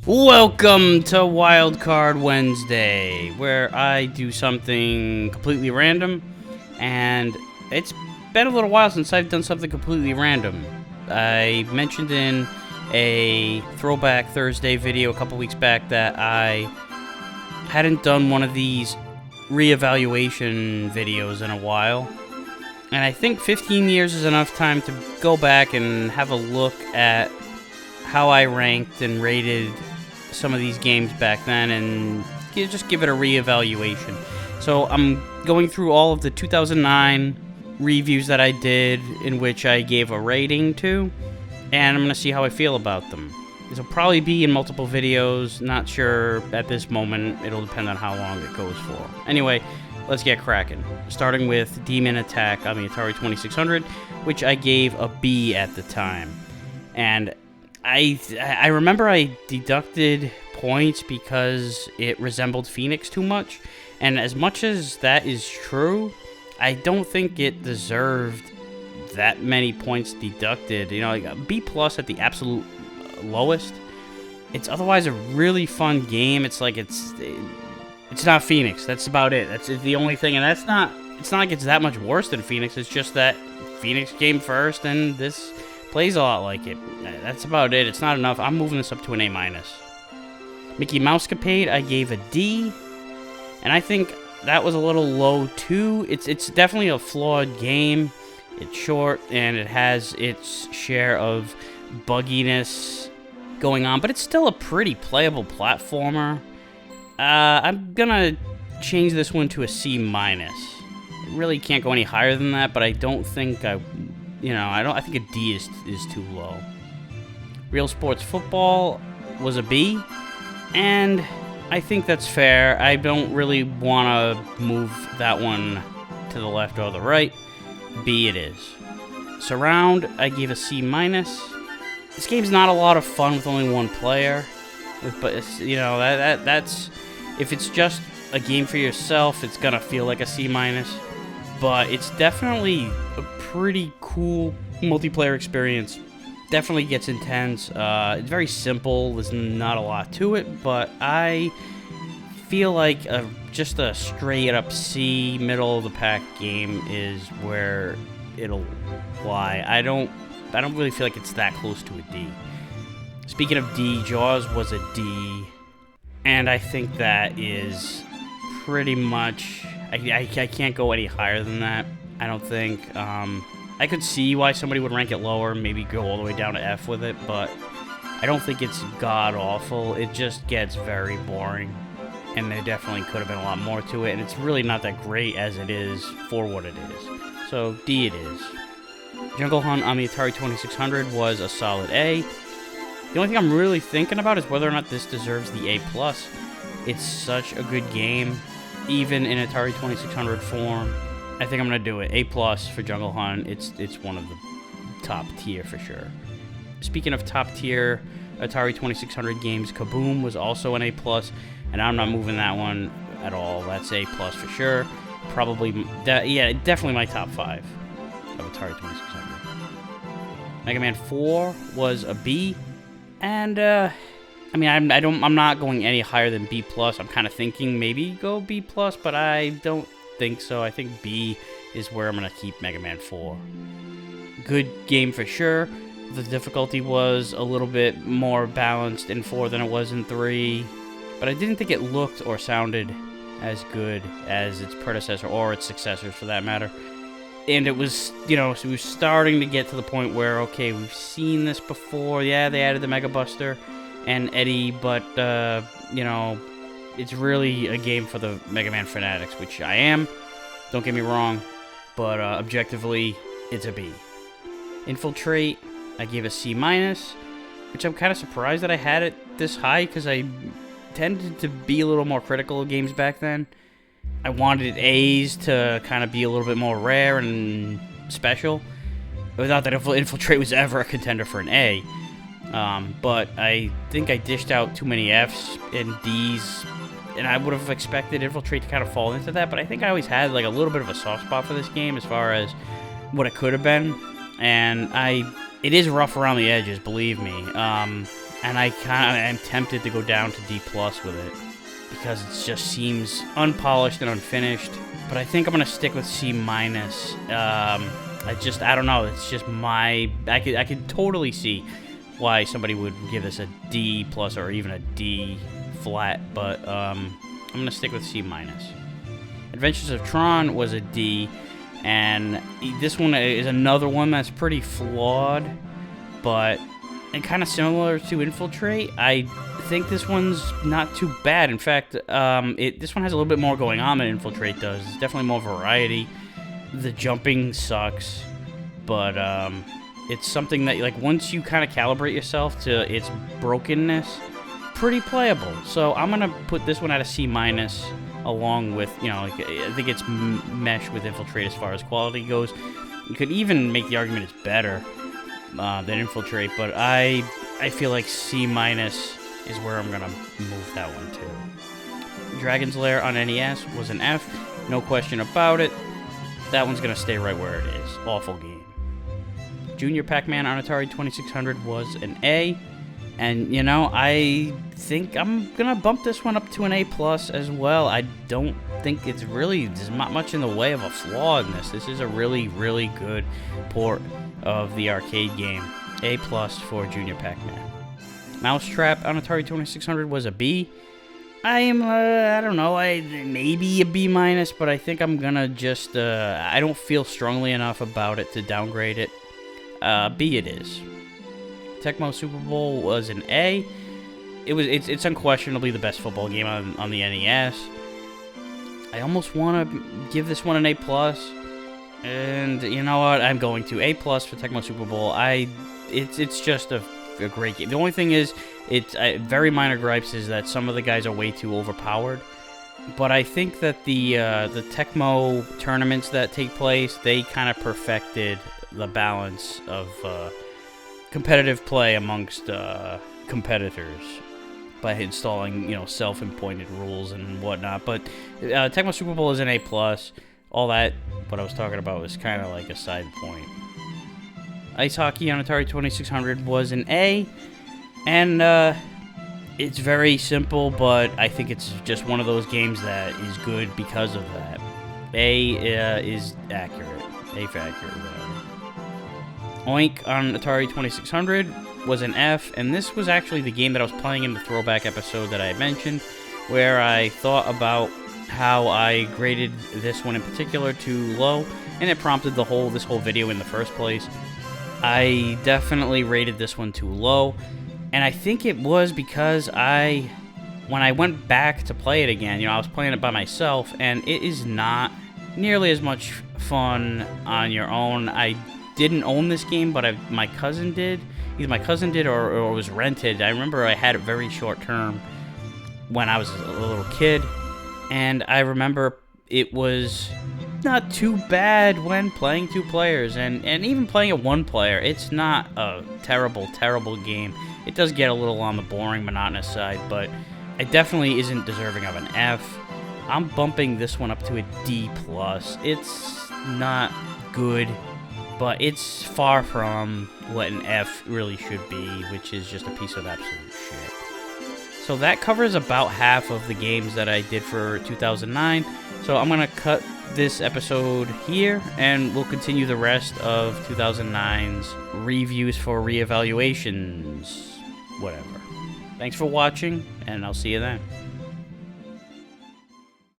Welcome to Wildcard Wednesday, where I do something completely random, and it's been a little while since I've done something completely random. I mentioned in a Throwback Thursday video a couple weeks back that I hadn't done one of these reevaluation videos in a while, and I think 15 years is enough time to go back and have a look at how I ranked and rated some of these games back then and just give it a reevaluation. So I'm going through all of the 2009 reviews that I did in which I gave a rating to, and I'm going to see how I feel about them. This will probably be in multiple videos, not sure at this moment, it'll depend on how long it goes for. Anyway, let's get cracking. Starting with Demon Attack on the Atari 2600, which I gave a B at the time. And I remember I deducted points because it resembled Phoenix too much, and as much as that is true, I don't think it deserved that many points deducted. You know, like a B+ at the absolute lowest. It's otherwise a really fun game. It's like it's not Phoenix. That's about it. That's the only thing, and it's not like it's that much worse than Phoenix. It's just that Phoenix came first, and this plays a lot like it. That's about it. It's not enough. I'm moving this up to an A-. Mickey Mousecapade, I gave a D, and I think that was a little low too. It's definitely a flawed game. It's short, and it has its share of bugginess going on, but it's still a pretty playable platformer. I'm gonna change this one to a C-. It really can't go any higher than that, but I don't think I think a D is too low. Real Sports Football was a B, and I think that's fair. I don't really want to move that one to the left or the right. B it is. Surround, I gave a C-. This game's not a lot of fun with only one player, but it's, that's if it's just a game for yourself, it's gonna feel like a C-. But it's definitely a pretty cool multiplayer experience. Definitely gets intense. It's very simple. There's not a lot to it, but I feel like just a straight up C, middle of the pack game is where it'll lie. I don't really feel like it's that close to a D. Speaking of D, Jaws was a D, and I think that is pretty much. I can't go any higher than that. I don't think. I could see why somebody would rank it lower, maybe go all the way down to F with it, but I don't think it's god-awful. It just gets very boring, and there definitely could have been a lot more to it, and it's really not that great as it is for what it is. So, D it is. Jungle Hunt on the Atari 2600 was a solid A. The only thing I'm really thinking about is whether or not this deserves the A+. It's such a good game, even in Atari 2600 form. I think I'm going to do it. A+ for Jungle Hunt. It's one of the top tier for sure. Speaking of top tier Atari 2600 games, Kaboom was also an A+, and I'm not moving that one at all. That's A+ for sure. Probably, definitely my top 5 of Atari 2600. Mega Man 4 was a B, and I'm not going any higher than B+. I'm kind of thinking maybe go B+, but I don't think so. I think B is where I'm going to keep Mega Man 4. Good game for sure. The difficulty was a little bit more balanced in 4 than it was in 3, but I didn't think it looked or sounded as good as its predecessor or its successors for that matter. And it was, so we were starting to get to the point where, okay, we've seen this before. Yeah, they added the Mega Buster and Eddie, but, it's really a game for the Mega Man fanatics, which I am. Don't get me wrong, but objectively, it's a B. Infiltrate, I gave a C-, which I'm kind of surprised that I had it this high, because I tended to be a little more critical of games back then. I wanted A's to kind of be a little bit more rare and special. Without that, Infiltrate was ever a contender for an A. But I think I dished out too many F's and D's, and I would have expected Infiltrate to kind of fall into that, but I think I always had like a little bit of a soft spot for this game as far as what it could have been, and it is rough around the edges, believe me. and I kind of am tempted to go down to D+ with it because it just seems unpolished and unfinished. But I think I'm gonna stick with C-. I don't know. It's just I could totally see why somebody would give this a D+ or even a D flat, but I'm gonna stick with C-. Adventures of Tron was a D, and this one is another one that's pretty flawed, but and kind of similar to Infiltrate. I think this one's not too bad. In fact, this one has a little bit more going on than Infiltrate does. It's definitely more variety. The jumping sucks, but it's something that, like, once you kind of calibrate yourself to its brokenness, pretty playable. So I'm gonna put this one at a C-, along with, you know, like, I think it's mesh with Infiltrate as far as quality goes. You could even make the argument it's better than Infiltrate, but I feel like C- is where I'm gonna move that one to. Dragon's Lair on NES was an F, no question about it. That one's gonna stay right where it is. Awful game. Junior Pac-Man on Atari 2600 was an A, and, you know, I think I'm gonna bump this one up to an A+ as well. I don't think there's not much in the way of a flaw in this. This is a really, really good port of the arcade game. A+ for Junior Pac-Man. Mousetrap on Atari 2600 was a B. I don't know, maybe a B-, but I think I'm gonna just, I don't feel strongly enough about it to downgrade it. B it is. Tecmo Super Bowl was an A. It's unquestionably the best football game on the NES. I almost want to give this one an A+, and you know what? I'm going to A+ for Tecmo Super Bowl. It's just a great game. The only thing is, very minor gripes is that some of the guys are way too overpowered. But I think that the Tecmo tournaments that take place, they kind of perfected the balance of competitive play amongst competitors by installing, you know, self-appointed rules and whatnot. But Tecmo Super Bowl is an A+. All that, what I was talking about, was kind of like a side point. Ice Hockey on Atari 2600 was an A, and it's very simple, but I think it's just one of those games that is good because of that. A is accurate. A for accurate, whatever. Oink on Atari 2600 was an F, and this was actually the game that I was playing in the throwback episode that I mentioned, where I thought about how I graded this one in particular too low, and it prompted this whole video in the first place. I definitely rated this one too low, and I think it was because when I went back to play it again, you know, I was playing it by myself, and it is not nearly as much fun on your own. I didn't own this game, but my cousin did. Either my cousin did or it was rented. I remember I had it very short term when I was a little kid, and I remember it was not too bad when playing 2 players, and even playing it 1 player. It's not a terrible game. It does get a little on the boring, monotonous side, but it definitely isn't deserving of an F. I'm bumping this one up to a D+. It's not good, but it's far from what an F really should be, which is just a piece of absolute shit. So that covers about half of the games that I did for 2009. So I'm going to cut this episode here, and we'll continue the rest of 2009's reviews for reevaluations, whatever. Thanks for watching, and I'll see you then.